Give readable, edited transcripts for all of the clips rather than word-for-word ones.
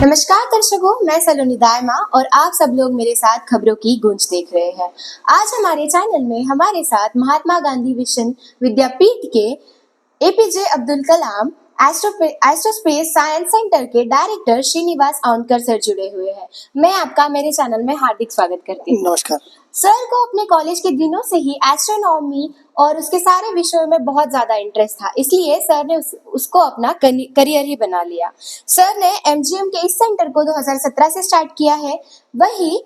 नमस्कार दर्शकों, मैं सलोनी दायमा और आप सब लोग मेरे साथ खबरों की गूंज देख रहे हैं। आज हमारे चैनल में हमारे साथ महात्मा गांधी विश्व विद्यापीठ के APJ Abdul Kalam एस्ट्रोस्पेस science centre के डायरेक्टर श्रीनिवास औंधकर सर जुड़े हुए हैं। मैं आपका मेरे चैनल में हार्दिक स्वागत करती हूँ। नमस्कार। सर को अपने कॉलेज के दिनों से ही एस्ट्रोनॉमी और उसके सारे विषयों में बहुत ज्यादा इंटरेस्ट था, इसलिए सर ने उसको अपना करियर ही बना लिया। सर ने एमजीएम के इस सेंटर को 2017 से स्टार्ट किया है। वही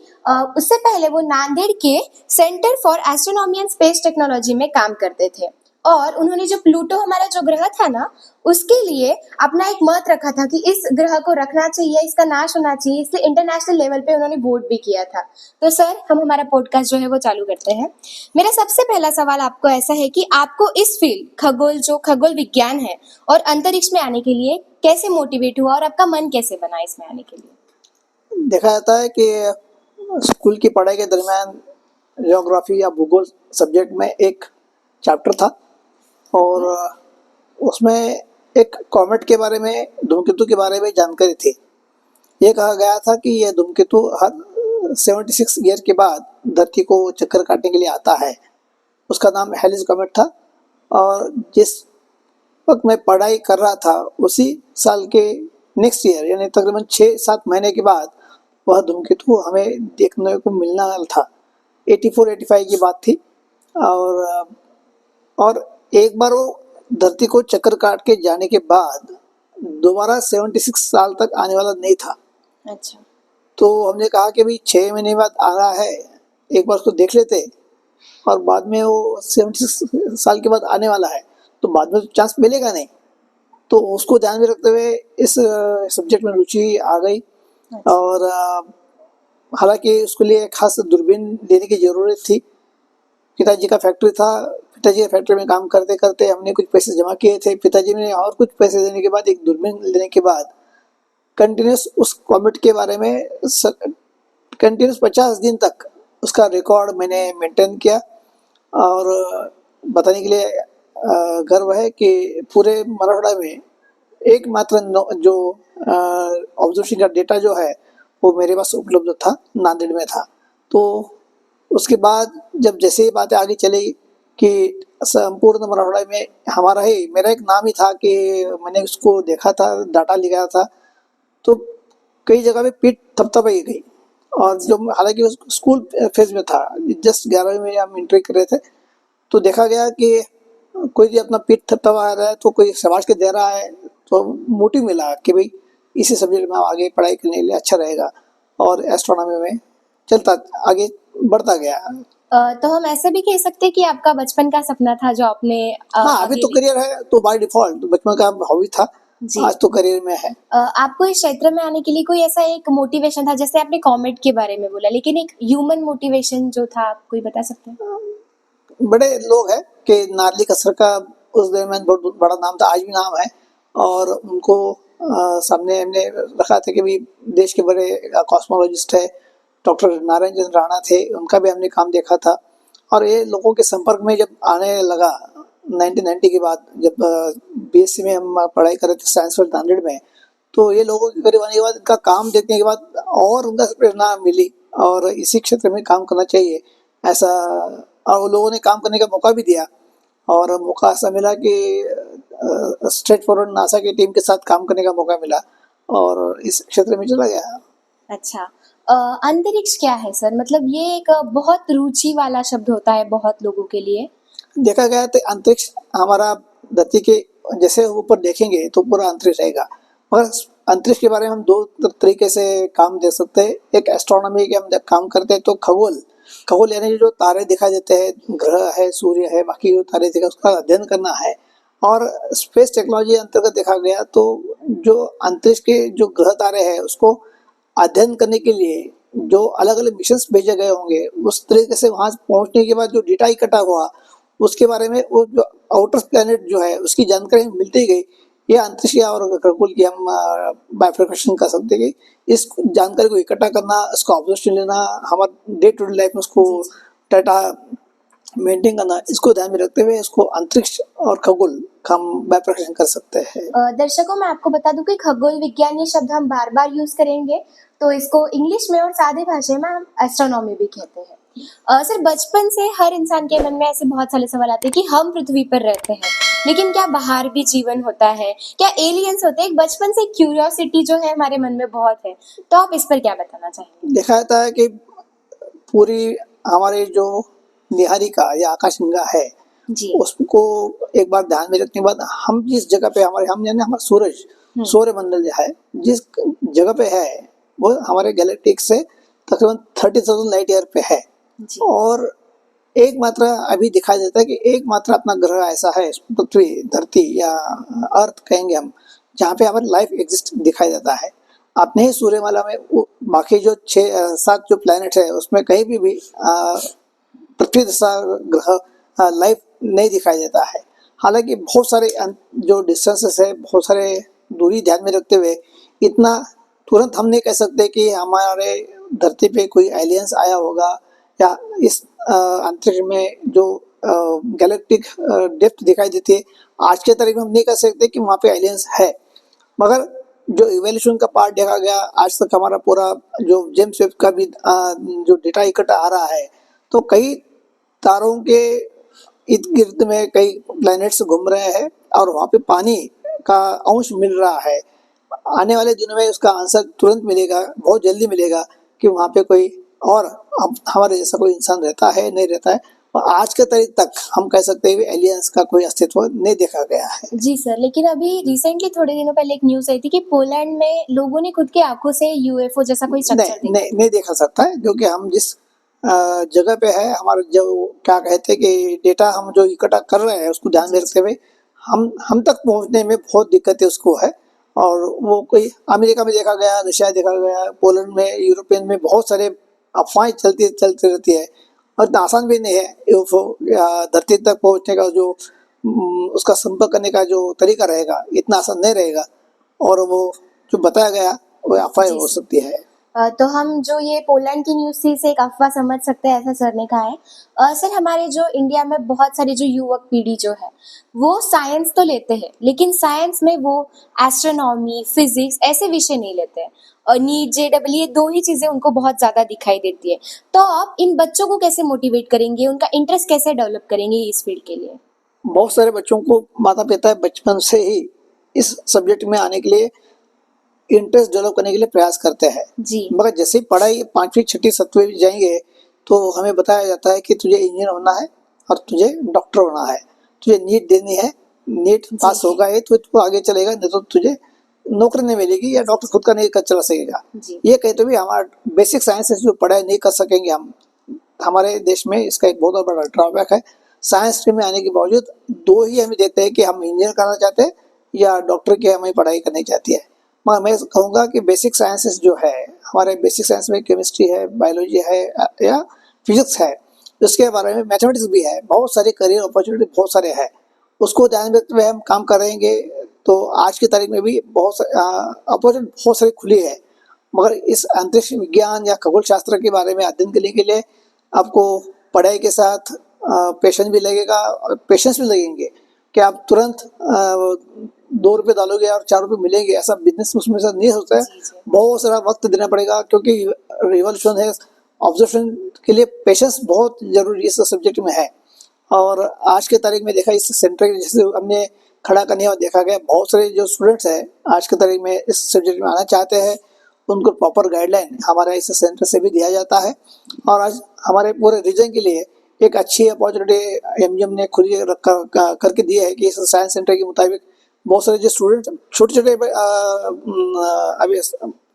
उससे पहले वो नांदेड़ के centre for astronomy and space technology में काम करते थे और उन्होंने जो प्लूटो हमारा जो ग्रह था ना, उसके लिए अपना एक मत रखा था कि इस ग्रह को रखना चाहिए, इसका नाश होना चाहिए, इसलिए इंटरनेशनल लेवल पे उन्होंने वोट भी किया था। तो सर, हम हमारा पॉडकास्ट जो है वो चालू करते हैं। मेरा सबसे पहला सवाल आपको ऐसा है कि आपको इस फील्ड खगोल विज्ञान है और अंतरिक्ष में आने के लिए कैसे मोटिवेट हुआ और आपका मन कैसे बना इसमें आने के लिए? देखा जाता है कि स्कूल की पढ़ाई के दरमियान ज्योग्राफी या भूगोल सब्जेक्ट में एक चैप्टर था और उसमें एक कॉमेट के बारे में, धूमकेतु के बारे में जानकारी थी। ये कहा गया था कि यह धूमकेतु हर 76 ईयर के बाद धरती को चक्कर काटने के लिए आता है। उसका नाम हेलिस कॉमेट था और जिस वक्त मैं पढ़ाई कर रहा था उसी साल के नेक्स्ट ईयर यानी तकरीबन 6-7 महीने के बाद वह धूमकेतु हमें देखने को मिलना था। 84-85 की बात थी और एक बार वो धरती को चक्कर काट के जाने के बाद दोबारा 76 साल तक आने वाला नहीं था। अच्छा। तो हमने कहा कि भाई 6 महीने बाद आ रहा है, एक बार उसको देख लेते और बाद में वो 76 साल के बाद आने वाला है तो बाद में चांस मिलेगा नहीं। तो उसको ध्यान में रखते हुए इस सब्जेक्ट में रुचि आ गई। और हालांकि उसके लिए खास दूरबीन लेने की ज़रूरत थी। पिताजी का फैक्ट्री था, पिताजी के फैक्ट्री में काम करते करते हमने कुछ पैसे जमा किए थे। पिताजी ने और कुछ पैसे देने के बाद, एक दूरबीन लेने के बाद कंटिन्यूस उस कॉमेट के बारे में कंटिन्यूस 50 दिन तक उसका रिकॉर्ड मैंने मेंटेन किया। और बताने के लिए गर्व है कि पूरे मराठवाड़ा में एकमात्र जो ऑब्जर्वेशन का डेटा जो है वो मेरे पास उपलब्ध था, नांदेड़ में था। तो उसके बाद जब जैसे ही बातें आगे चली कि संपूर्ण मराठवाड़ा में मेरा एक नाम ही था कि मैंने उसको देखा था, डाटा लिखा था, तो कई जगह पे पीठ थपथपाई गई। और जब हालांकि उस स्कूल फेज में था, जस्ट 11वीं में हम एंट्री कर रहे थे, तो देखा गया कि कोई भी अपना पीठ थपथपा रहा है तो कोई शाबाश के दे रहा है, तो मोटिव मिला कि भाई इसी सब्जेक्ट में आगे पढ़ाई करने के लिए अच्छा रहेगा और एस्ट्रोनॉमी में चलता आगे बढ़ता गया। तो हम ऐसे भी कह सकते हैं कि आपका बचपन का सपना था जो आपने हाँ, अभी तो करियर है तो बाय डिफॉल्ट बचपन का हॉबी था, आज तो करियर में है। आपको इस क्षेत्र में आने के लिए कोई ऐसा एक मोटिवेशन था? जैसे आपने कॉमेट के बारे में बोला, लेकिन एक ह्यूमन मोटिवेशन जो था, आप कोई बता सकते हैं? बड़े लोग हैं कि नारली कसर का उस दरमियान बहुत बड़ा नाम था, आज भी नाम है। और उनको सामने हमने रखा था कि भाई देश के बड़े कॉस्मोलॉजिस्ट है, डॉक्टर नारायण चंद्र राणा थे, उनका भी हमने काम देखा था। और ये लोगों के संपर्क में जब आने लगा 1990 के बाद, जब बीएससी में हम पढ़ाई कर रहे थे साइंस फॉर नांदेड़ में, तो ये लोगों के करीब आने के बाद, इनका काम देखने के बाद और उनका प्रेरणा मिली और इसी क्षेत्र में काम करना चाहिए ऐसा। और वो लोगों ने काम करने का मौका भी दिया और मौका ऐसा मिला कि स्ट्रेट फॉरवर्ड नासा की टीम के साथ काम करने का मौका मिला और इस क्षेत्र में चला गया। अच्छा। अंतरिक्ष क्या है सर? मतलब ये एक बहुत रुचि वाला शब्द होता है बहुत लोगों के लिए। देखा गया तो अंतरिक्ष हमारा धरती के जैसे ऊपर देखेंगे तो पूरा अंतरिक्ष रहेगा, मगर अंतरिक्ष के बारे में हम दो तरीके से काम दे सकते हैं। एक एस्ट्रोनॉमी के हम काम करते हैं तो खगोल यानी जो तारे दिखाई देते हैं, ग्रह है, सूर्य है, बाकी जो तारे दिखा उसका अध्ययन करना है। और स्पेस टेक्नोलॉजी अंतर्गत देखा गया तो जो अंतरिक्ष के जो ग्रह तारे हैं उसको अध्ययन करने के लिए जो अलग अलग मिशन भेजे गए होंगे, उस तरीके से वहां पहुंचने के बाद जो डेटा इकट्ठा हुआ उसके बारे में, वो जो आउटर प्लेनेट जो है उसकी जानकारी मिलती गई। ये अंतरिक्ष और खगोल की हम बाइफरकेशन कर सकते हैं। इस जानकारी को इकट्ठा करना, उसका ऑब्जर्वेशन लेना, हमारे डे टू डे लाइफ में उसको डाटा मेंटेन करना, इसको ध्यान में रखते हुए इसको अंतरिक्ष और खगोल का हम बाइफरकेशन कर सकते हैं। दर्शकों, मैं आपको बता दूं कि खगोल विज्ञान ये शब्द हम बार बार यूज करेंगे, तो इसको इंग्लिश में और सादे भाषा में हम एस्ट्रोनॉमी भी कहते हैं। सर, बचपन से हर इंसान के मन में ऐसे बहुत सारे सवाल आते हैं कि हम पृथ्वी पर रहते हैं, लेकिन क्या बाहर भी जीवन होता है, क्या एलियंस होते हैं? एक बचपन से क्यूरियोसिटी जो है हमारे मन में बहुत है, तो आप इस पर क्या बताना चाहेंगे? देखा जाता है कि पूरी हमारे जो निहारिका या आकाशगंगा है, जी। उसको एक बार ध्यान में रखने के बाद हम जिस जगह पे हम यानी हमारा सूरज, सौर मंडल जो है जिस जगह पे है वो हमारे गैलेक्टिक से तकरीबन 30,000 लाइट ईयर पे है। जी। और एकमात्र अभी दिखाई देता है कि एकमात्र अपना ग्रह ऐसा है, पृथ्वी, धरती या अर्थ कहेंगे हम, जहाँ पे हमारी लाइफ एग्जिस्ट दिखाई देता है। अपने ही सूर्यमाला में बाकी जो 6-7 जो प्लैनेट है उसमें कहीं भी पृथ्वी जैसा ग्रह लाइफ नहीं दिखाई देता है। हालांकि बहुत सारे जो डिस्टेंसेस है, बहुत सारे दूरी ध्यान में रखते हुए इतना तुरंत हम नहीं कह सकते कि हमारे धरती पे कोई एलियंस आया होगा या इस अंतरिक्ष में जो गैलेक्टिक डेप्थ दिखाई देती है आज के तारीख में हम नहीं कह सकते कि वहाँ पे एलियंस है। मगर जो इवोल्यूशन का पार्ट देखा गया आज तक हमारा पूरा जो जेम्स वेब का भी जो डेटा इकट्ठा आ रहा है, तो कई तारों के इर्द गिर्द में कई प्लैनेट्स घूम रहे हैं और वहाँ पे पानी का अंश मिल रहा है। आने वाले दिनों में उसका आंसर तुरंत मिलेगा, बहुत जल्दी मिलेगा कि वहाँ पे कोई और हमारे जैसा कोई इंसान रहता है नहीं रहता है। और आज के तारीख तक हम कह सकते हैं कि एलियंस का कोई अस्तित्व नहीं देखा गया है। जी सर, लेकिन अभी रिसेंटली थोड़े दिनों पहले एक न्यूज़ आई थी कि पोलैंड में लोगों ने खुद की आंखों से यूएफओ जैसा कोई स्ट्रक्चर नहीं देखा। नहीं नहीं देखा सकता है, क्योंकि हम जिस जगह पे है हमारा जो क्या कहते हैं कि डेटा हम जो इकट्ठा कर रहे हैं उसको ध्यान में रखते हुए हम तक पहुंचने में बहुत दिक्कतें उसको है। और वो कोई अमेरिका में देखा गया, रशिया देखा गया, पोलैंड में, यूरोपियन में बहुत सारे अफवाहें चलती रहती है। और इतना आसान भी नहीं है यूएफओ धरती तक पहुंचने का जो उसका संपर्क करने का जो तरीका रहेगा इतना आसान नहीं रहेगा। और वो जो बताया गया वो अफवाह जी हो सर। सकती है। तो हम जो ये पोलैंड की न्यूज़ थी इसे एक अफ़वाह समझ सकते हैं, ऐसा सर ने कहा है। सर, हमारे जो इंडिया में बहुत सारी जो युवक पीढ़ी जो है, वो साइंस तो लेते हैं, लेकिन साइंस में वो एस्ट्रोनॉमी, फिज़िक्स ऐसे विषय नहीं लेते हैं। और नीट, जेईई ये 2 ही चीज़ें उनको बहुत ज़्यादा दिखाई देती है। तो आप इन बच्चों को कैसे मोटिवेट करेंगे? उनका इंटरेस्ट कैसे डेवलप करेंगे इस फील्ड के लिए? बहुत सारे बच्चों को माता-पिता बचपन से ही इस सब्जेक्ट में आने के लिए इंटरेस्ट डेवलप करने के लिए प्रयास करते हैं। जी। मगर जैसे ही पढ़ाई 5वीं, 6ठी, 7वीं में जाएंगे तो हमें बताया जाता है कि तुझे इंजीनियर होना है और तुझे डॉक्टर होना है, तुझे नीट देनी है, नीट पास जी। होगा ही तो तू आगे चलेगा, नहीं तो तुझे नौकरी नहीं मिलेगी या डॉक्टर खुद का नहीं कर चला सकेगा। जी। ये कहते हुए हमारा बेसिक साइंसेस जो पढ़ाई नहीं कर सकेंगे हम, हमारे देश में इसका एक बहुत बड़ा ड्रॉबैक है। साइंस स्ट्रीम में आने के बावजूद 2 ही हमें देते हैं कि हम इंजीनियर करना चाहते हैं या डॉक्टर की हमें पढ़ाई करनी चाहती है। मगर मैं कहूँगा कि बेसिक साइंसेस जो है, हमारे बेसिक साइंस में केमिस्ट्री है, बायोलॉजी है या फिजिक्स है, उसके बारे में मैथमेटिक्स भी है, बहुत सारे करियर अपॉर्चुनिटी बहुत सारे हैं। उसको ध्यान में रखते हुए हम काम करेंगे तो आज की तारीख में भी बहुत अपॉर्चुनिटी बहुत सारी खुली है। मगर इस अंतरिक्ष विज्ञान या खगोल शास्त्र के बारे में अध्ययन करने के लिए आपको पढ़ाई के साथ पेशेंस भी लगेगा और पेशेंस भी लगेंगे कि आप तुरंत 2 रुपये डालोगे और 4 रुपये मिलेंगे, ऐसा बिजनेस उसमें से नहीं होता है। जी, जी। बहुत सारा वक्त देना पड़ेगा क्योंकि रिवॉल्यूशन है, ऑब्जर्वेशन के लिए पेशेंस बहुत जरूरी इस सब्जेक्ट में है। और आज के तारीख में देखा इस सेंटर जैसे हमने खड़ा करने और देखा गया बहुत सारे जो स्टूडेंट्स हैं आज के तारीख में इस सब्जेक्ट में आना चाहते हैं, उनको प्रॉपर गाइडलाइन हमारे इस सेंटर से भी दिया जाता है। और आज हमारे पूरे रीजन के लिए एक अच्छी अपॉर्चुनिटी एमजीएम ने खुद ही करके दी है कि इस साइंस सेंटर के मुताबिक बहुत सारे जो स्टूडेंट छोटे छोटे अभी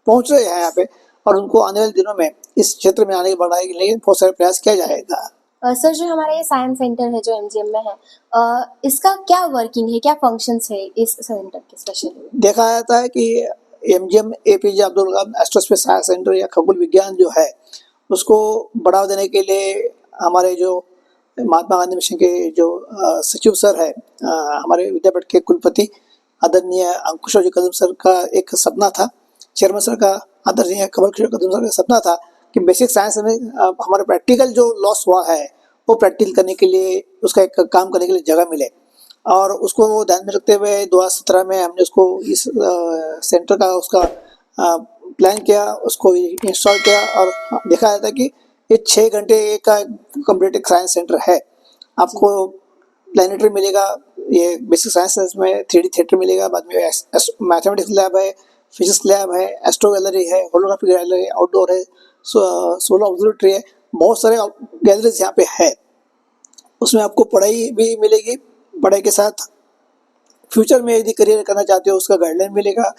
पहुंच रहे हैं यहाँ पे, और उनको आने वाले दिनों में इस क्षेत्र में आने बढ़ाने के लिए बहुत सारे प्रयास किया जाएगा। सर, जो हमारा ये साइंस सेंटर है जो एमजीएम में है, इसका क्या वर्किंग है, क्या फंक्शंस है इस सेंटर के स्पेशली? देखा जाता है कि MGM APJ Abdul Kalam एस्ट्रोस्पेस science centre या खगोल विज्ञान जो है उसको बढ़ावा देने के लिए हमारे जो महात्मा गांधी मिशन के जो सचिव सर है, हमारे विद्यापीठ के कुलपति आदरणीय अंकुश कदम सर का एक सपना था, चेयरमैन सर का आदरणीय कमल किशोर कदम सर का सपना था कि बेसिक साइंस में हमारा प्रैक्टिकल जो लॉस हुआ है वो प्रैक्टिस करने के लिए, उसका एक काम करने के लिए जगह मिले। और उसको वो ध्यान में रखते हुए 2017 में हमने उसको इस सेंटर का उसका प्लान किया, उसको इंस्टॉल किया और देखा जाता है कि ये 6 घंटे का कंप्लीट साइंस सेंटर है। आपको प्लानिटरी मिलेगा, ये बेसिक साइंस में 3D थिएटर मिलेगा, बाद में मैथमेटिक्स लैब है, फिजिक्स लैब है, एस्ट्रो गैलरी है, होलोग्राफी गैलरी है, आउटडोर है, सोलर ऑब्जर्वेटरी है, बहुत सारे गैलरीज यहाँ पे है। उसमें आपको पढ़ाई भी मिलेगी, पढ़ाई के साथ फ्यूचर में यदि करियर करना चाहते हो उसका गाइडलाइन मिलेगा,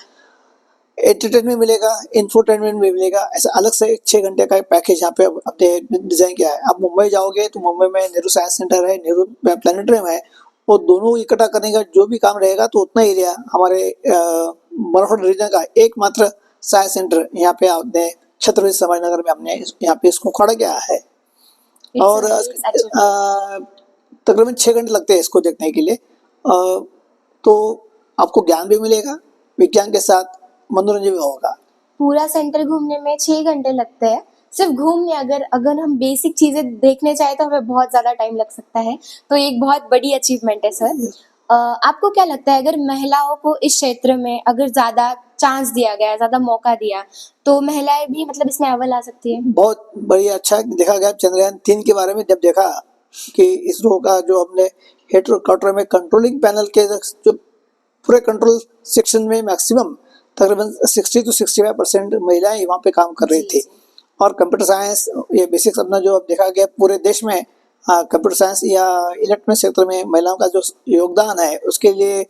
एंटरटेनमेंट मिलेगा, इंफोटेनमेंट भी मिलेगा। ऐसा अलग से 6 घंटे का पैकेज यहाँ पे अपने डिजाइन किया है। आप मुंबई जाओगे तो मुंबई में नेहरू साइंस सेंटर है, नेहरू प्लानिटोरियम है, वो दोनों इकट्ठा करने का जो भी काम रहेगा तो उतना एरिया हमारे मराठवाड़ा रीजन का एकमात्र साइंस सेंटर यहाँ पे आपने छत्रपति शिवाजी में हमने यहाँ पे इसको खड़ा किया है। और तकरीबन 6 घंटे लगते हैं इसको देखने के लिए। तो आपको ज्ञान भी मिलेगा, विज्ञान के साथ मनोरंजन भी होगा। पूरा सेंटर घूमने में 6 घंटे लगते हैं। सिर्फ घूमने अगर अगर हम बेसिक चीजें देखने चाहे तो हमें बहुत ज्यादा टाइम लग सकता है। तो ये एक बहुत बड़ी अचीवमेंट है सर। आपको क्या लगता है अगर महिलाओं को इस क्षेत्र में अगर ज्यादा चांस दिया गया, ज्यादा मौका दिया, तो महिलाएं भी मतलब इसमें अव्वल आ सकती है? बहुत बढ़िया, अच्छा देखा गया चंद्रयान 3 के बारे में जब देखा कि इसरो का जो हमने हेडक्वार्टर में कंट्रोलिंग पैनल के जो पूरे कंट्रोल सेक्शन में मैक्सिमम तकरीबन 60 to 65% महिलाएं वहाँ पे काम कर रही थी। और कंप्यूटर साइंस ये बेसिक्स अपना जो अब देखा गया पूरे देश में कंप्यूटर साइंस या इलेक्ट्रॉनिक सेक्टर में महिलाओं का जो योगदान है उसके लिए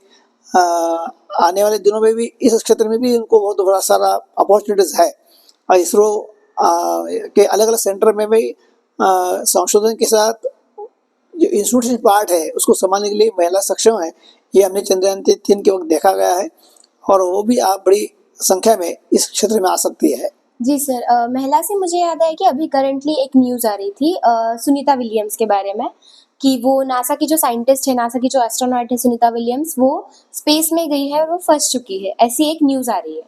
आने वाले दिनों में भी इस क्षेत्र में भी उनको बहुत बड़ा सारा अपॉर्चुनिटीज है। और इसरो के अलग अलग सेंटर में भी संशोधन के साथ जो इंस्टीट्यूशन पार्ट है उसको संभालने के लिए महिला सक्षम है। ये हमने चंद्रयान 3 के वक्त देखा गया है और वो भी आप बड़ी संख्या में इस क्षेत्र में आ सकती है। जी सर, महिला से मुझे याद है कि अभी करंटली एक न्यूज़ आ रही थी सुनीता विलियम्स के बारे में कि वो नासा की जो साइंटिस्ट है, नासा की जो एस्ट्रोनॉट है सुनीता विलियम्स, वो स्पेस में गई है और वो फंस चुकी है, ऐसी एक न्यूज़ आ रही है।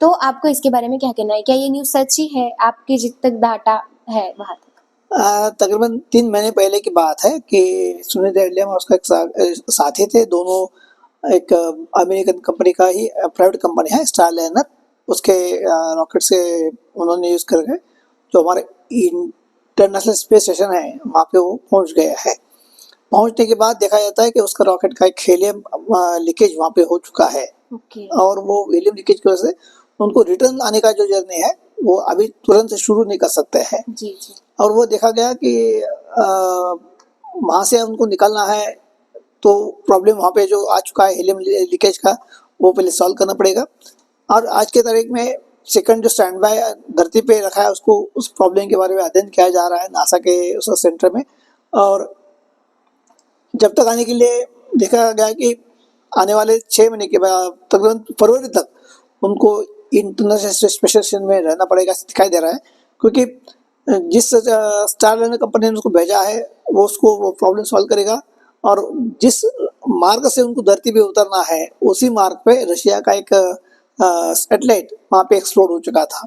तो आपको इसके बारे में क्या कहना है? क्या ये न्यूज़ सच्ची है? आपके जित तक डाटा है वहाँ तक? तकरीबन 3 महीने पहले की बात है कि सुनीता विलियम और उसका एक साथी थे, दोनों एक अमेरिकन कंपनी का ही प्राइवेट कंपनी है स्टारलाइनर, उसके रॉकेट से उन्होंने यूज़ करके जो हमारे इंटरनेशनल स्पेस स्टेशन है वहाँ पे वो पहुँच गया है। पहुँचने के बाद देखा जाता है कि उसका रॉकेट का एक हीलियम लीकेज वहाँ पे हो चुका है। और वो हीलियम लीकेज की वजह से उनको रिटर्न आने का जो जर्नी है वो अभी तुरंत शुरू नहीं कर सकते हैं। जी। और वो देखा गया कि वहाँ से उनको निकलना है तो प्रॉब्लम वहाँ पे जो आ चुका है हीलियम लीकेज का वो पहले सॉल्व करना पड़ेगा। और आज के तारीख में सेकंड जो स्टैंड बाय धरती पे रखा है उसको उस प्रॉब्लम के बारे में अध्ययन किया जा रहा है नासा के उस सेंटर में। और जब तक आने के लिए देखा गया कि आने वाले 6 महीने के बाद तकरीबन फरवरी तक उनको इंटरनेशनल स्पेस स्टेशन में रहना पड़ेगा दिखाई दे रहा है, क्योंकि जिस स्टारलाइनर कंपनी ने उसको भेजा है वो उसको वो प्रॉब्लम सॉल्व करेगा। और जिस मार्ग से उनको धरती पे उतरना है उसी मार्ग पे रशिया का एक सैटेलाइट वहाँ पे एक्सप्लोड हो चुका था।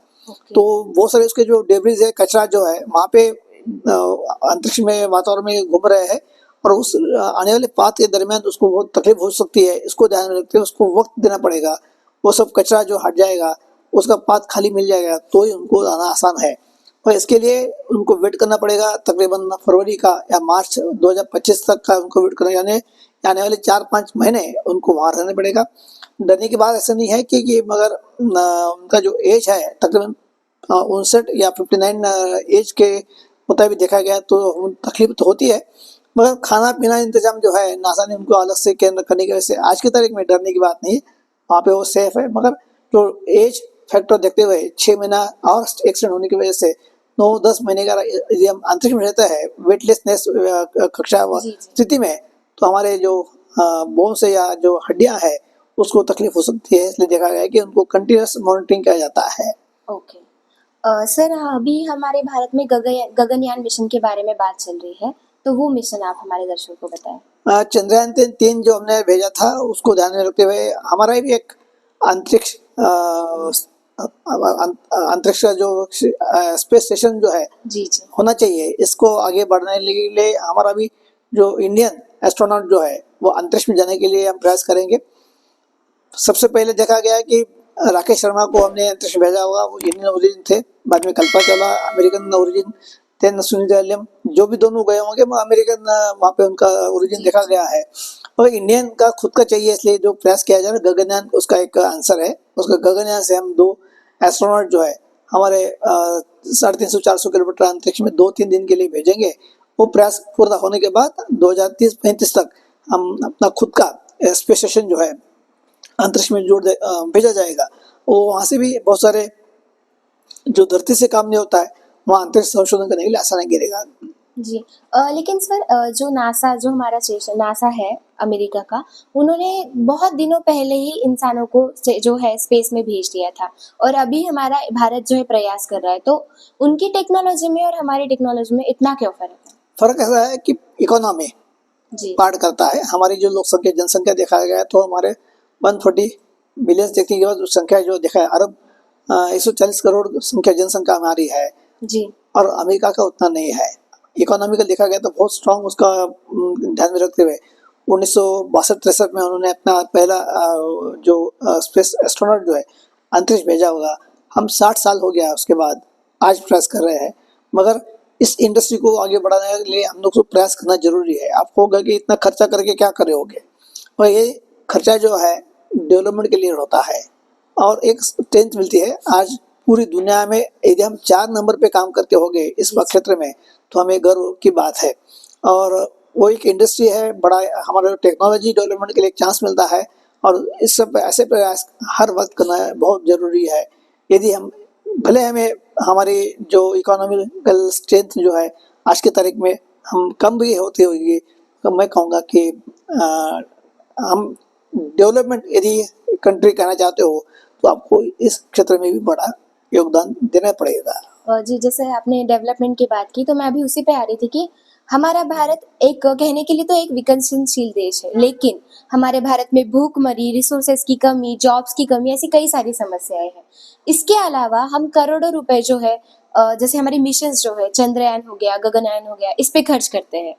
तो वो सारे उसके जो डेब्रिज है, कचरा जो है वहाँ पे अंतरिक्ष में वातावरण में घूम रहे हैं और उस आने वाले पाथ के दरमियान उसको बहुत तकलीफ हो सकती है। इसको ध्यान में रखते हुए उसको वक्त देना पड़ेगा, वो सब कचरा जो हट जाएगा उसका पाथ खाली मिल जाएगा तो ही उनको आना आसान है। और इसके लिए उनको वेट करना पड़ेगा तकरीबन फरवरी का या मार्च 2025 तक का उनको वेट करना, यानी आने वाले 4-5 महीने उनको वहाँ रहना पड़ेगा। डरने की बात ऐसा नहीं है कि मगर उनका जो एज है तकरीबन 59 या 59 एज के मुताबिक देखा गया तो तकलीफ तो होती है, मगर खाना पीना इंतजाम जो है नासा ने उनको अलग से केंद्र करने की वजह से आज की तारीख में डरने की बात नहीं है, वहाँ पे वो सेफ है। मगर जो एज फैक्टर देखते हुए 6 महीना और एक्सीडेंट होने की वजह से 9-10 महीने का यदि हम अंतरिक्ष में रहता है वेटलेसनेस कक्षा स्थिति में तो हमारे जो बोन्स या जो हड्डियां है उसको तकलीफ हो सकती है। इसलिए देखा गया है कि उनको कंटिन्यूस मॉनिटरिंग किया जाता है। ओके सर, अभी हमारे भारत में गगनयान मिशन के बारे में बात चल रही है, तो वो मिशन आप हमारे दर्शकों को बताएं। चंद्रयान 3 जो हमने भेजा था उसको ध्यान में रखते हुए हमारा भी एक अंतरिक्ष अंतरिक्ष का जो स्पेस स्टेशन जो है जी जी होना चाहिए, इसको आगे बढ़ाने के लिए हमारा भी जो इंडियन एस्ट्रोनॉट जो है वो अंतरिक्ष में जाने के लिए हम प्रयास करेंगे। सबसे पहले देखा गया कि राकेश शर्मा को हमने अंतरिक्ष भेजा होगा, वो इंडियन ओरिजिन थे, बाद में कल्पना चावला अमेरिकन ओरिजिन थे, सुनीता विलियम जो भी दोनों गए होंगे वो अमेरिकन वहाँ पे उनका ओरिजिन देखा गया है। और इंडियन का खुद का चाहिए, इसलिए जो प्रयास किया जा रहा है गगनयान उसका एक आंसर है। उसका गगनयान से हम 2 एस्ट्रोनॉट जो है हमारे 350-400 किलोमीटर अंतरिक्ष में 2-3 दिन के लिए भेजेंगे। वो प्रयास पूरा होने के बाद 2030-35 तक हम अपना खुद का स्पेस स्टेशन जो है अंतरिक्ष में भेजा जाएगा। वो वहाँ से भी बहुत सारे जो धरती से काम नहीं होता है वहाँ अंतरिक्ष संशोधन करने के लिए आसानी गिरेगा। जी लेकिन सर जो नासा जो हमारा स्टेशन नासा है अमेरिका का, उन्होंने बहुत दिनों पहले ही इंसानों को जो है स्पेस में भेज दिया था और अभी हमारा भारत जो है प्रयास कर रहा है, तो उनकी टेक्नोलॉजी में और हमारी टेक्नोलॉजी में इतना क्यों फर्क है? फर्क ऐसा है कि इकोनॉमी जी पार्ट करता है। हमारी जो लोक संख्या जनसंख्या देखा गया है तो हमारे 140 बिलियन देखने के बाद जो संख्या जो देखा है अरब 140 करोड़ संख्या जनसंख्या हमारी है जी और अमेरिका का उतना नहीं है। इकोनॉमिकल देखा गया तो बहुत स्ट्रांग उसका ध्यान में रखते हुए 1962-63 में उन्होंने अपना पहला जो स्पेस एस्ट्रोनॉट जो है अंतरिक्ष भेजा होगा। हम 60 साल हो गया उसके बाद आज प्रयास कर रहे हैं, मगर इस इंडस्ट्री को आगे बढ़ाने के लिए हम लोग को प्रयास करना जरूरी है। आप कहोगे कि इतना खर्चा करके क्या करोगे, और ये खर्चा जो है डेवलपमेंट के लिए होता है और एक स्ट्रेंथ मिलती है। आज पूरी दुनिया में यदि हम 4 नंबर पे काम करते होंगे इस क्षेत्र में तो हमें गर्व की बात है। और वो एक इंडस्ट्री है, बड़ा हमारे टेक्नोलॉजी डेवलपमेंट के लिए एक चांस मिलता है और इस सब ऐसे प्रयास हर वक्त करना बहुत ज़रूरी है। यदि हम भले हमें हमारी जो इकोनॉमिकल स्ट्रेंथ जो है आज की तारीख में हम कम भी होती होगी, तो मैं कहूँगा कि हम डेवलपमेंट यदि कंट्री कहना चाहते हो तो आपको इस क्षेत्र में भी बड़ा योगदान देना पड़ेगा। जी जैसे आपने डेवलपमेंट की बात की तो मैं अभी उसी पे आ रही थी कि हमारा भारत एक कहने के लिए तो एक विकसनशील देश है, लेकिन हमारे भारत में भूखमरी, रिसोर्सेज की कमी, जॉब्स की कमी, ऐसी कई सारी समस्याएं हैं। इसके अलावा हम करोड़ों रुपए जो है जैसे हमारी मिशंस जो है चंद्रयान हो गया, गगनयान हो गया, इस पे खर्च करते हैं।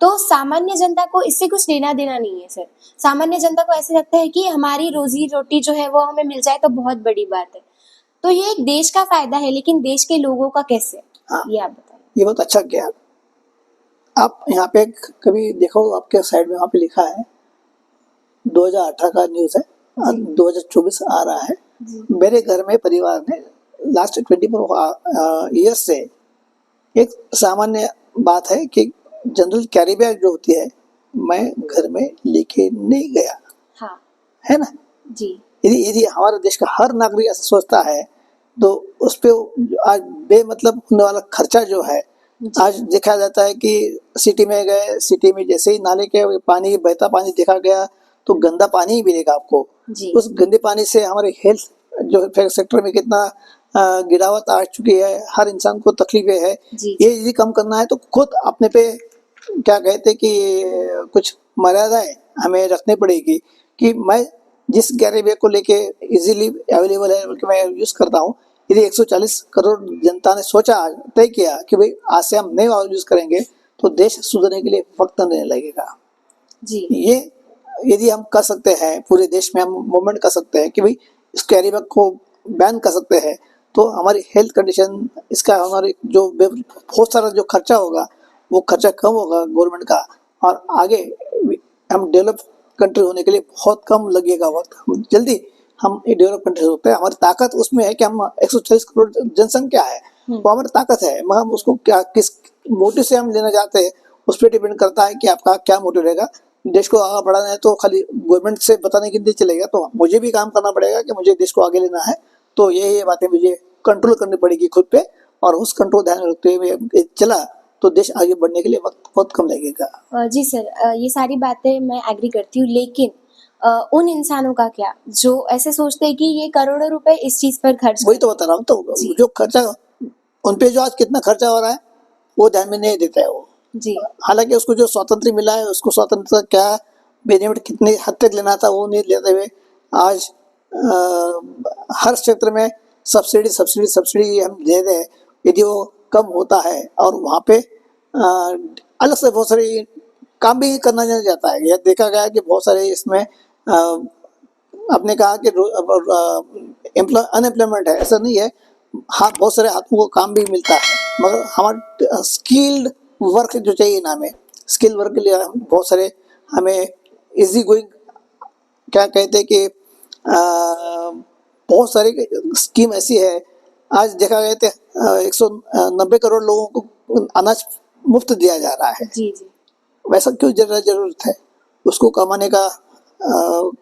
तो सामान्य जनता को इससे कुछ लेना देना नहीं है सर। सामान्य जनता को ऐसे लगता है कि हमारी रोजी रोटी जो है वो हमें मिल जाए तो बहुत बड़ी बात है। तो ये एक देश का फायदा है, लेकिन देश के लोगों का कैसे? हाँ, ये आप बताइए। ये बहुत अच्छा किया। आप यहाँ पे कभी देखो आपके साइड में वहाँ पे लिखा है 2018 का न्यूज़ है, 2024 आ रहा है। मेरे घर में परिवार ने लास्ट 24 ईयर्स से एक सामान्य बात है कि जनरल कैरी बैग जो होती है मैं घर में लेके नहीं गया, हाँ है ना। जी यदि यदि हमारे देश का हर नागरिक ऐसा सोचता है तो उस पे आज बेमतलब होने वाला खर्चा जो है आज देखा जाता है कि सिटी में गए, सिटी में जैसे ही नाले के पानी बहता पानी देखा गया तो गंदा पानी ही मिलेगा आपको। जी उस गंदे पानी से हमारे हेल्थ जो सेक्टर में कितना गिरावट आ चुकी है, हर इंसान को तकलीफें है। जी ये यदि कम करना है तो खुद अपने पे क्या कहते कि कुछ मर्यादाएं हमें रखनी पड़ेगी कि मैं जिस कैरी बैग को लेके इजीली अवेलेबल है बल्कि मैं यूज़ करता हूँ, यदि 140 करोड़ जनता ने सोचा तय किया कि भाई आज से हम नहीं यूज़ करेंगे तो देश सुधरने के लिए वक्त नहीं लगेगा। जी ये यदि हम कर सकते हैं, पूरे देश में हम मूवमेंट कर सकते हैं कि भाई इस कैरी बैग को बैन कर सकते हैं, तो हमारी हेल्थ कंडीशन इसका हमारी जो बहुत सारा जो खर्चा होगा वो खर्चा कम होगा गवर्नमेंट का, और आगे हम डेवलप कंट्री होने के लिए बहुत कम लगेगा वक्त। हम जल्दी हम ये डेवलप कंट्री होते हैं। हमारी ताकत उसमें है कि हम 140 करोड़ जनसंख्या है, वो हमारी ताकत है, मगर हम उसको क्या किस मोटिव से हम लेना चाहते हैं उस पर डिपेंड करता है कि आपका क्या मोटिव रहेगा। देश को आगे बढ़ाना है तो खाली गवर्नमेंट से बताने के लिए चलेगा, तो मुझे भी काम करना पड़ेगा कि मुझे देश को आगे लेना है। तो ये बातें मुझे कंट्रोल करनी पड़ेगी खुद पे, और उस कंट्रोल ध्यान में रखते हुए चला तो देश आगे बढ़ने के लिए वक्त बहुत कम लगेगा। जी सर ये सारी बातें मैं एग्री करती हूँ, लेकिन उन इंसानों का क्या जो ऐसे सोचते हैं कि ये करोड़ों रुपए इस चीज पर खर्च वही तो बता रहा हूँ, तो जी। जो खर्चा उन पे जो आज कितना खर्चा हो रहा है वो ध्यान में नहीं देता है वो। जी हालांकि उसको जो स्वातंत्र मिला है उसको स्वतंत्रता क्या बेनिफिट कितने हद तक लेना था वो नहीं लेते हुए आज हर क्षेत्र में सब्सिडी हम दे दें, यदि वो कम होता है और वहाँ पे अलग से बहुत सारे काम भी करना नहीं जाता है। यह देखा गया है कि बहुत सारे इसमें आपने कहा कि अनएम्प्लॉयमेंट है, ऐसा नहीं है। हाँ, बहुत सारे हाथों को काम भी मिलता है, मगर हमारा स्किल्ड वर्क जो चाहिए ना, हमें स्किल वर्क के लिए बहुत सारे हमें इजी गोइंग क्या कहते हैं कि बहुत सारी स्कीम ऐसी है। आज देखा गया तो 190 करोड़ लोगों को अनाज मुफ्त दिया जा रहा है। जी जी। वैसा क्यों जरूरत है? उसको कमाने का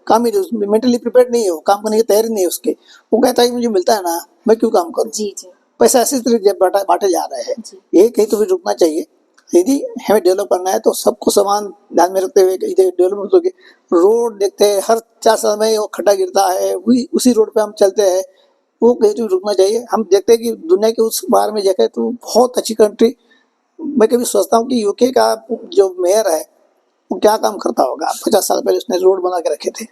काम ही मेंटली प्रिपेयर्ड नहीं है, वो काम करने की तैयारी नहीं है उसके। वो कहता है कि मुझे मिलता है ना, मैं क्यों काम करूं? जी जी। पैसा ऐसे तरीके बांटे जा रहे हैं। जी। ये कहीं तो भी रुकना चाहिए। यदि हमें डेवलप करना है तो सबको समान ध्यान में रखते हुए डेवलपमेंट होगी। रोड देखते हैं हर 4 साल में वो खड्डा गिरता है, वही उसी रोड पे हम चलते हैं। वो कहीं तो भी रुकना चाहिए। हम देखते हैं कि दुनिया के उस बार में देखें तो बहुत अच्छी कंट्री। मैं कभी सोचता हूँ कि यूके का जो मेयर है वो क्या काम करता होगा। 50 साल पहले उसने रोड बना के रखे थे,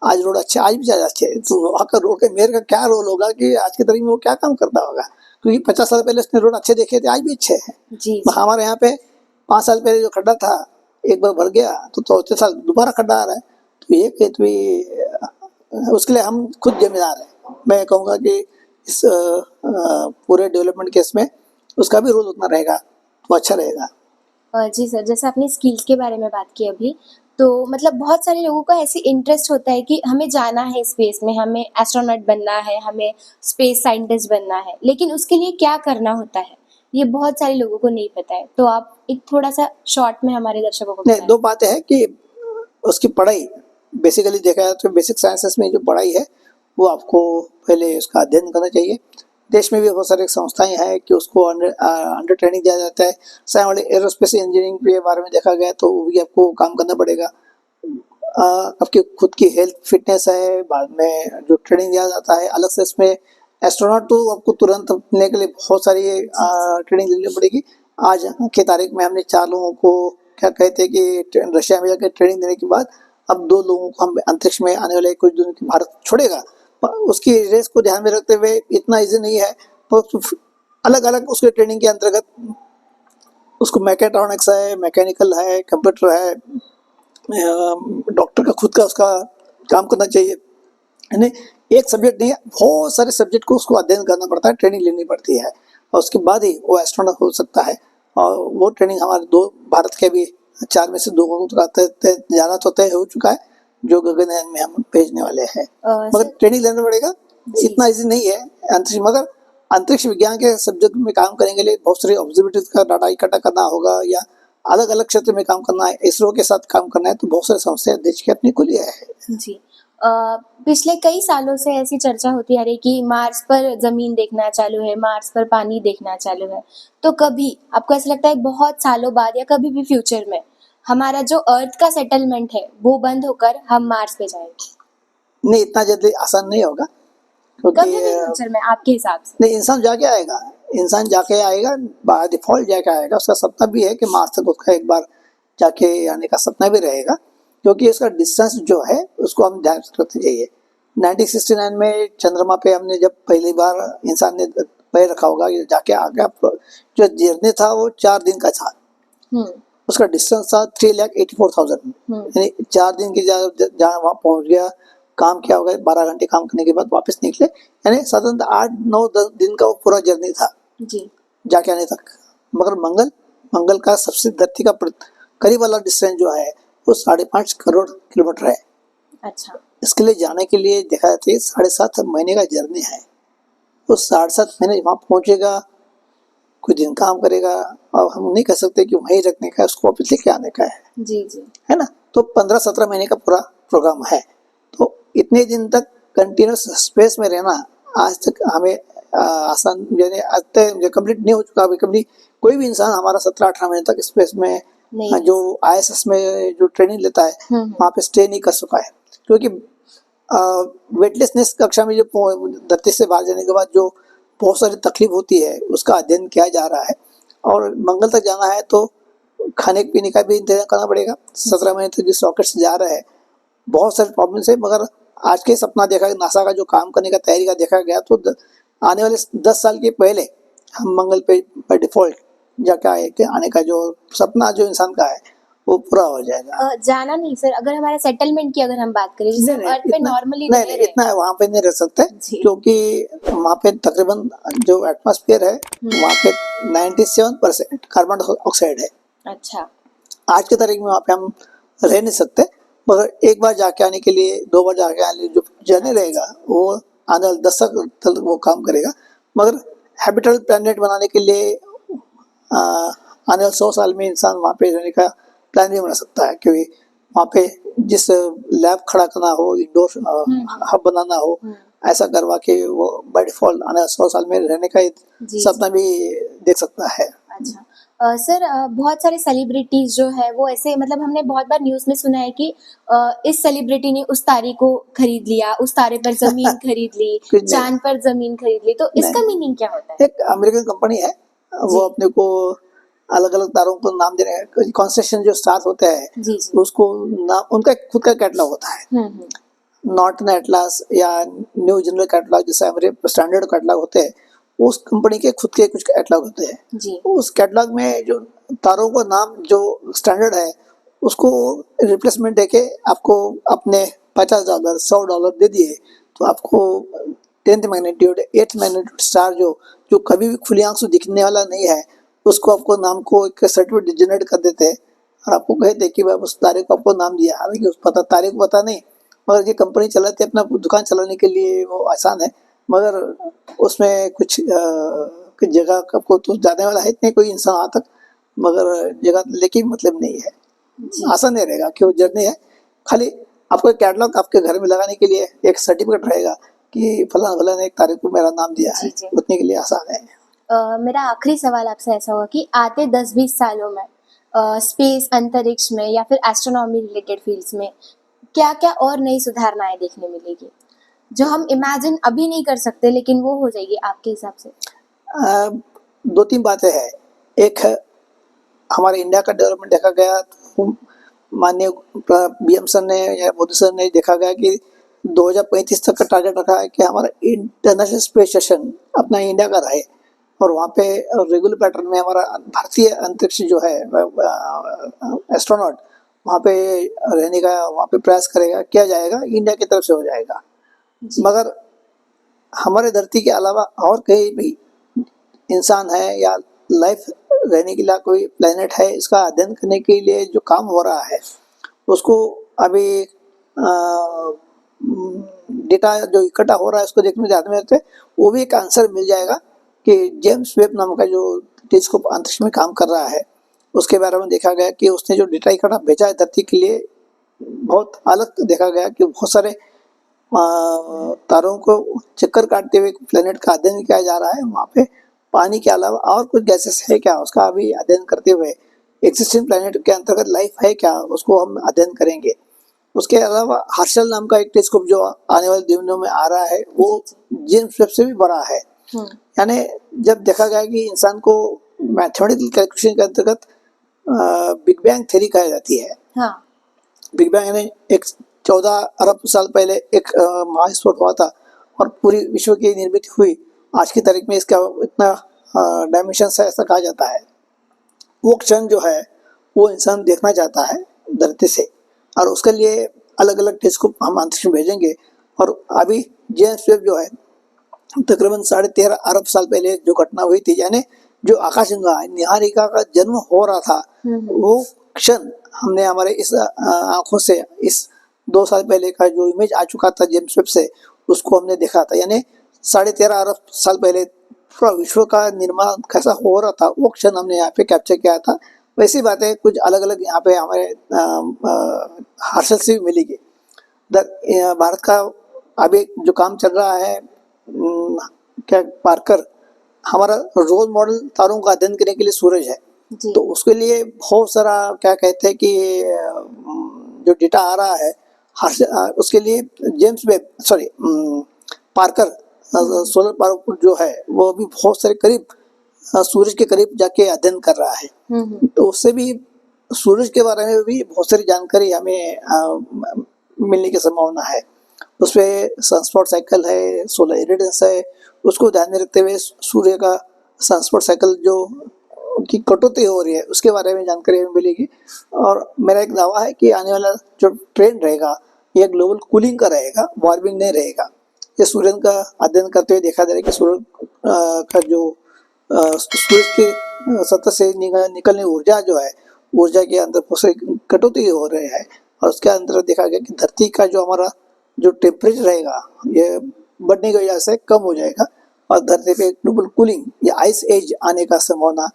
आज रोड अच्छे, आज भी ज्यादा अच्छे। तो वहाँ का रोड के मेयर का क्या रोल होगा कि आज की तारीख में वो क्या काम करता होगा, क्योंकि 50 साल पहले उसने रोड अच्छे देखे थे, आज भी अच्छे हैं। जी। हमारे यहाँ पे 5 साल पहले जो खड्डा था, एक बार भर गया तो चौथे साल दोबारा खड्डा आ रहा है। तो ये कहते भी उसके लिए हम खुद जिम्मेदार हैं। मैं कहूँगा कि इस पूरे डेवलपमेंट केस में उसका भी रोल उतना रहेगा तो अच्छा रहेगा। जी सर, जैसे आपने स्किल्स के बारे में बात की अभी, तो मतलब बहुत सारे लोगों का ऐसे इंटरेस्ट होता है कि हमें जाना है स्पेस में, हमें एस्ट्रोनॉट बनना है, हमें स्पेस साइंटिस्ट बनना है, लेकिन उसके लिए क्या करना होता है, ये बहुत सारे लोगों को नहीं पता है। तो आप एक थोड़ा-सा शॉर्ट में हमारे दर्शकों को नहीं, बताएँ। 2 बातें हैं कि उसकी पढ़ाई बेसिकली देखा जाए तो बेसिक साइंसेस में जो पढ़ाई है वो आपको पहले उसका अध्ययन करना चाहिए। देश में भी बहुत सारी संस्थाएं हैं कि उसको अंडर ट्रेनिंग दिया जाता है। साइंस वाले एरोस्पेस इंजीनियरिंग के बारे में देखा गया तो वो भी आपको काम करना पड़ेगा। आपकी खुद की हेल्थ फिटनेस है, बाद में जो ट्रेनिंग दिया जाता है अलग से। इसमें एस्ट्रोनॉट तो आपको तुरंत बनने के लिए बहुत सारी ट्रेनिंग लेनी पड़ेगी। आज की तारीख में हमने 4 लोगों को क्या कहते हैं कि रशिया में जाकर ट्रेनिंग देने के बाद अब 2 लोगों को हम अंतरिक्ष में आने वाले कुछ दिनों के भारत छोड़ेगा। उसकी रेस को ध्यान में रखते हुए इतना इजी नहीं है, तो अलग अलग उसके ट्रेनिंग के अंतर्गत उसको मैकेट्रॉनिक्स है, मैकेनिकल है, कंप्यूटर है, डॉक्टर का खुद का उसका काम करना चाहिए। यानी एक सब्जेक्ट नहीं है, बहुत सारे सब्जेक्ट को उसको अध्ययन करना पड़ता है, ट्रेनिंग लेनी पड़ती है और उसके बाद ही वो एस्ट्रोनॉट हो सकता है। और वो ट्रेनिंग हमारे 2 भारत के भी 4 में से 2 को जाना तो तय हो चुका है, जो गगनयान में हम भेजने वाले हैं। मगर ट्रेनिंग लेना पड़ेगा, इतना इजी नहीं है अंतरिक्ष। मगर अंतरिक्ष विज्ञान के सब्जेक्ट में काम करने के लिए बहुत सारे ऑब्जर्वेटरीज का डाटा इकट्ठा करना होगा या अलग अलग क्षेत्र में काम करना है, इसरो के साथ काम करना है, तो बहुत सारे संस्थाएं देश की अपनी खुली है। जी। पिछले कई सालों से ऐसी चर्चा होती आ रही कि मार्स पर ज़मीन देखना चालू है, मार्स पर पानी देखना चालू है। तो कभी आपको ऐसा लगता है बहुत सालों बाद या कभी भी फ्यूचर में हमारा जो अर्थ का सेटलमेंट है वो बंद होकर हम मार्स पे जाएंगे? नहीं, इतना जल्दी आसान नहीं होगा, कभी क्योंकि भी फ्यूचर में आपके हिसाब से? नहीं, इंसान जाके आएगा, बाय डिफॉल्ट जाके आएगा। उसका सपना भी है कि मार्स तक उसका एक बार जाके आने का सपना भी रहेगा, क्योंकि इसका डिस्टेंस जो है उसको हम ध्यान रखते चाहिए। 1969 में चंद्रमा पे हमने जब पहली बार इंसान ने पैर रखा होगा, ये जाके आ गया। जो जर्नी था वो 4 दिन का था, उसका डिस्टेंस था 3,84,000। यानी 4 दिन की जहाँ वहाँ पहुँच गया, काम किया होगा, 12 घंटे काम करने के बाद वापस निकले। यानी साधारणतः 8-9-10 दिन का वो पूरा जर्नी था जी। जाके आने तक। मगर मंगल का सबसे धरती का करीब वाला डिस्टेंस जो है वो 5.5 करोड़ किलोमीटर है। अच्छा। इसके लिए जाने के लिए देखा जाता है 7.5 महीने का जर्नी है। वो 7.5 महीने वहाँ पहुँचेगा, कुछ दिन काम करेगा, और हम नहीं कह सकते कि वहीं रखने का है, उसको वापस लेके आने का है। जी जी। है ना? तो 15-17 महीने का पूरा प्रोग्राम है। तो इतने दिन तक कंटिन्यूस स्पेस में रहना आज तक हमें आसान यानी कंप्लीट नहीं हो चुका अभी। कभी कोई भी इंसान हमारा 17-18 महीने तक स्पेस में जो ISS में जो ट्रेनिंग लेता है वहाँ पे स्टे नहीं कर सका है, क्योंकि वेटलेसनेस कक्षा में जो धरती से बाहर जाने के बाद जो बहुत सारी तकलीफ होती है उसका अध्ययन किया जा रहा है। और मंगल तक जाना है तो खाने पीने का भी इंतजाम करना पड़ेगा। 17 महीने तक जिस रॉकेट से जा रहा है बहुत सारे प्रॉब्लम्स है, मगर आज के सपना देखा, नासा का जो काम करने का तैयारी का देखा गया, तो आने वाले 10 साल के पहले हम मंगल पे बाय डिफॉल्ट जाके आए के आने का जो सपना जो इंसान का है वो पूरा हो जाएगा। जाना नहीं सर, अगर हमारा सेटलमेंट की अगर हम बात करें, जैसे हम अर्थ पे नॉर्मली रह रहे हैं, इतना वहाँ पे नहीं रह सकते, जी। क्योंकि वहाँ पे तकरीबन जो एटमॉस्फेयर है वहाँ पे 97% कार्बन ऑक्साइड है। अच्छा। आज की तारीख में वहाँ पे हम रह नहीं सकते, मगर एक बार जाके आने के लिए, 2 बार जाके आने के लिए जो जर्नी रहेगा वो आने वाले 10 साल तक वो काम करेगा। मगर हैबिटेबल प्लैनेट बनाने के लिए आने वाले 100 साल में इंसान वहाँ पे रहने का प्लान भी बना सकता है, क्योंकि वहाँ पे जिस लैब खड़ा करना हो, इंडोर हब बनाना हो, ऐसा करवा के वो बाय डिफॉल्ट आने वाले 100 साल में रहने का सपना भी देख सकता है। अच्छा। सर, बहुत सारे सेलिब्रिटीज जो है वो ऐसे, मतलब हमने बहुत बार न्यूज़ में सुना है कि इस सेलिब्रिटी ने उस तारे को खरीद लिया, उस तारे पर जमीन खरीद ली, कुछ नहीं। चांद पर जमीन खरीद ली, तो इसका नहीं। मीनिंग क्या होता है? एक अमेरिकन कंपनी है, वो अपने को अलग अलग तारों को नाम दे रहे हैं। कॉन्स्टेलेशन जो स्टार्स होते हैं जी जी। उसको नाम, उनका खुद का कैटलॉग होता है। नॉर्टन एटलास या न्यू जनरल कैटलॉग, जैसे हमारे स्टैंडर्ड कैटलॉग होते हैं, उस कंपनी के खुद के कुछ कैटलॉग होते हैं जी। उस कैटलॉग में जो तारों का नाम जो स्टैंडर्ड है उसको रिप्लेसमेंट देके आपको अपने $50 $100 दे दिए तो आपको 10th magnitude 8th magnitude star जो कभी भी खुली आंख से दिखने वाला नहीं है, उसको आपको नाम को एक सर्टिफिकेट जनरेट कर देते हैं और आपको कहते हैं कि भाई उस तारे को आपको नाम दिया। हालांकि उस पता तारे को पता नहीं, मगर ये कंपनी चलाते अपना दुकान चलाने के लिए वो आसान है, मगर उसमें कुछ जगह आपको तो जाने वाला है नहीं कोई इंसान वहाँ तक, मगर जगह लेके मतलब नहीं है, आसान नहीं रहेगा। क्यों जर्नी है, खाली आपको एक कैटलॉग आपके घर में लगाने के लिए एक सर्टिफिकेट रहेगा कि फलाना फलाना एक तारीख को मेरा नाम दिया है, उतने के लिए आसान है। मेरा आखिरी सवाल आपसे ऐसा होगा कि आते 10-20 सालों में स्पेस, अंतरिक्ष में या फिर एस्ट्रोनॉमी रिलेटेड फील्ड्स में क्या क्या और नई सुधारणाएं देखने मिलेगी जो हम इमेजिन अभी नहीं कर सकते लेकिन वो हो जाएगी आपके हिसाब से? 2-3 बातें हैं। एक है हमारे इंडिया का डेवलपमेंट देखा गया तो माननीय बीएम सर ने या मोदी सर ने देखा गया कि 2035 तक का टारगेट रखा है कि हमारा इंटरनेशनल स्पेस स्टेशन अपना इंडिया का रहे और वहाँ पे रेगुलर पैटर्न में हमारा भारतीय अंतरिक्ष जो है एस्ट्रोनॉट वहाँ पे रहने का वहाँ पे प्रयास करेगा, किया जाएगा, इंडिया की तरफ से हो जाएगा। मगर हमारे धरती के अलावा और कहीं भी इंसान है या लाइफ रहने के लिए कोई प्लेनेट है, इसका अध्ययन करने के लिए जो काम हो रहा है उसको अभी डेटा जो इकट्ठा हो रहा है उसको देखने ध्यान में रखते वो भी एक आंसर मिल जाएगा कि जेम्स वेब नाम का जो टेलीस्कोप अंतरिक्ष में काम कर रहा है उसके बारे में देखा गया कि उसने जो डेटा इकट्ठा भेजा है धरती के लिए बहुत अलग देखा गया कि बहुत सारे तारों को चक्कर काटते हुए प्लेनेट का अध्ययन किया जा रहा है। वहाँ पे पानी के अलावा और कुछ गैसेस है क्या उसका अभी अध्ययन करते हुए, एक्सिस्टिंग प्लेनेट के अंतर्गत लाइफ है क्या उसको हम अध्ययन करेंगे। उसके अलावा हर्शल नाम का एक टेलीस्कोप जो आने वाले दिनों में आ रहा है वो जेम्स वेब से भी बड़ा है। यानी जब देखा गया कि इंसान को मैथमेटिकल कैलकुलेशन के अंतर्गत बिग बैंग थ्योरी कहा जाती है। बिग बैंग यानी एक 14 अरब साल पहले एक महाविस्फोट हुआ था और पूरी विश्व की निर्मित हुई। आज की तारीख में इसका इतना डायमेंशन है ऐसा कहा जाता है। वो क्षण जो है वो इंसान देखना चाहता है धरती से और उसके लिए अलग अलग टेलीस्कोप हम अंतरिक्ष में भेजेंगे। और अभी जेम्स वेब जो है तकरीबन 13.5 अरब साल पहले जो घटना हुई थी, यानी जो आकाशगंगा निहारिका का जन्म हो रहा था वो क्षण हमने हमारे इस आंखों से इस 2 साल पहले का जो इमेज आ चुका था जेम्स वेब से उसको हमने देखा था। यानी 13.5 अरब साल पहले पूरा विश्व का निर्माण कैसा हो रहा था वो क्षण हमने यहाँ पे कैप्चर किया था। वैसी बातें कुछ अलग अलग यहाँ पे हमारे हर्षल से भी मिलेगी। भारत का अभी जो काम चल रहा है क्या पार्कर, हमारा रोल मॉडल तारों का अध्ययन करने के लिए सूरज है, तो उसके लिए बहुत सारा क्या कहते हैं कि जो डेटा आ रहा है उसके लिए James Webb Parker solar Parker जो है वो भी बहुत सारे करीब सूरज के करीब जाके अध्ययन कर रहा है। तो उससे भी सूरज के बारे में भी बहुत सारी जानकारी हमें मिलने की संभावना है। उसपे सनस्पॉट साइकिल है, सोलर इरेडियंस है, उसको ध्यान में रखते हुए सूर्य का सनस्पॉट साइकिल जो की कटौती हो रही है उसके बारे में जानकारी हमें मिलेगी। और मेरा एक दावा है कि आने वाला जो ट्रेंड रहेगा ये ग्लोबल कूलिंग का रहेगा, वार्मिंग नहीं रहेगा। ये सूर्य का अध्ययन करते हुए देखा जा रहा है कि सूर्य का जो सूरज के सतह से निकलने ऊर्जा जो है, ऊर्जा के अंदर बहुत सारी कटौती हो रही है और उसके अंदर देखा गया कि धरती का जो हमारा जो टेम्परेचर रहेगा ये बढ़ने की वजह से कम हो जाएगा और धरती पे ग्लोबल कूलिंग या आइस एज आने का संभावना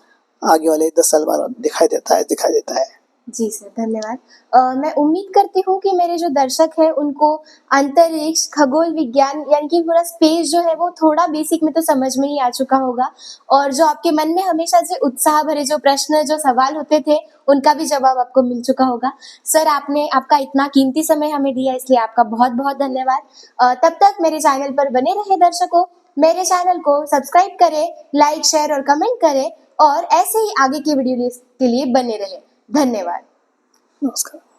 आगे वाले 10 साल बाद दिखाई देता है। जी सर, धन्यवाद। मैं उम्मीद करती हूँ कि मेरे जो दर्शक हैं उनको अंतरिक्ष, खगोल विज्ञान यानी कि पूरा स्पेस जो है वो थोड़ा बेसिक में तो समझ में ही आ चुका होगा और जो आपके मन में हमेशा से उत्साह भरे जो प्रश्न, जो सवाल होते थे, उनका भी जवाब आपको मिल चुका होगा। सर, आपने आपका इतना कीमती समय हमें दिया इसलिए आपका बहुत-बहुत धन्यवाद। तब तक मेरे चैनल पर बने रहे दर्शकों, मेरे चैनल को सब्सक्राइब करें, लाइक, शेयर और कमेंट करें और ऐसे ही आगे की वीडियो के लिए बने रहें। धन्यवाद। नमस्कार।